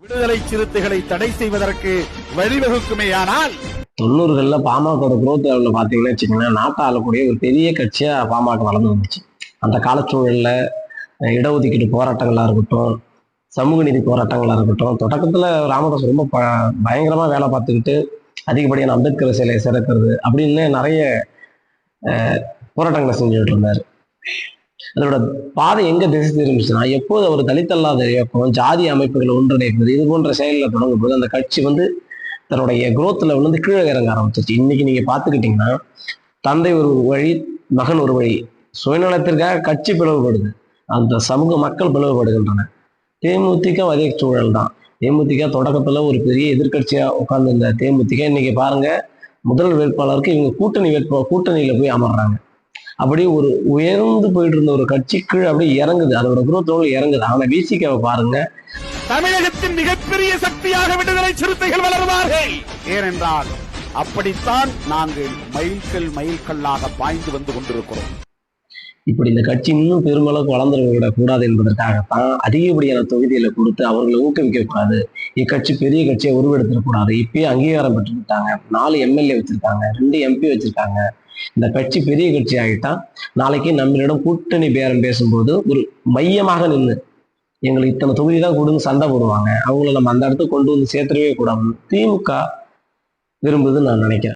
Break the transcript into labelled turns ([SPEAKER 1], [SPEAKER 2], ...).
[SPEAKER 1] விடுதலை சிறுத்தைகளை தடை செய்வதற்கு வழிவகுக்குமேயானால்
[SPEAKER 2] 90களில் பாமக குரோத் லெவலில் பார்த்தீங்கன்னா வச்சுக்கோங்களேன், நாட்டை ஆளக்கூடிய ஒரு பெரிய கட்சியா பாமக வளர்ந்து வந்துச்சு. அந்த காலச்சூழல்ல இடஒதுக்கீடு போராட்டங்களா இருக்கட்டும், சமூக நீதி போராட்டங்களா இருக்கட்டும், தொடக்கத்துல ராமதாஸ் ரொம்ப பயங்கரமா வேலை பார்த்துக்கிட்டு அதிகப்படியான அம்பேத்கர் சிலையை சிறக்கிறது அப்படின்னு நிறைய போராட்டங்களை செஞ்சுட்டு இருந்தாரு. அதோட பாதை எங்க திசை திரும்பிச்சுன்னா, எப்போது அவர் தலித் அல்லாத இயக்கம், ஜாதி அமைப்புகளை ஒன்றிணைப்பது இது போன்ற செயலில் தொடங்கும் போது அந்த கட்சி தன்னுடைய குரோத்ல கீழே இறங்க ஆரம்பிச்சிருச்சு. இன்னைக்கு நீங்க பாத்துக்கிட்டீங்கன்னா, தந்தை ஒரு வழி, மகன் ஒரு வழி, சுயநலத்திற்காக கட்சி பிளவுபடுது, அந்த சமூக மக்கள் பிளவுபடுகின்றன. தேமுதிக அதே சூழல் தான். தேமுதிக தொடக்கத்துல ஒரு பெரிய எதிர்கட்சியா உட்கார்ந்து இந்த தேமுதிக இன்னைக்கு பாருங்க, முதல் வேட்பாளருக்கு இவங்க கூட்டணியில போய் அமர்றாங்க. அப்படி ஒரு உயர்ந்து போயிட்டு இருந்த ஒரு கட்சி கீழே அப்படியே இறங்குது, அதோட குரோத் இறங்குது. ஆனா விசிகாவை பாருங்க,
[SPEAKER 1] தமிழகத்தின் மிகப்பெரிய சக்தியாக விடுதலை சிறுத்தைகள் வளருவார்கள். ஏனென்றால் அப்படித்தான் நாங்கள் மைல்கல்லாக பாய்ந்து வந்து கொண்டிருக்கிறோம்.
[SPEAKER 2] இப்படி இந்த கட்சி இன்னும் பெருமளவுக்கு வளர்ந்துவிடக் கூடாது என்பதற்காகத்தான் அதிகப்படியான தொகுதிகளை கொடுத்து அவர்களை ஊக்குவிக்க கூடாது. இக்கட்சி பெரிய கட்சியை உருவெடுத்திடக்கூடாது. இப்பயே அங்கீகாரம் பெற்றுக்கிட்டாங்க, 4 எம்எல்ஏ வச்சிருக்காங்க, 2 எம்பி வச்சிருக்காங்க. இந்த கட்சி பெரிய கட்சி ஆகிட்டா நாளைக்கு நம்மளிடம் கூட்டணி பேரம் பேசும்போது ஒரு மையமாக நின்று எங்களுக்கு இத்தனை தொகுதி தான் கொடுங்க சண்டை போடுவாங்க. அவங்கள நம்ம அந்த இடத்துக்கு கொண்டு வந்து சேர்த்துடவே கூடாது. திமுக விரும்புதுன்னு நான் நினைக்கிறேன்.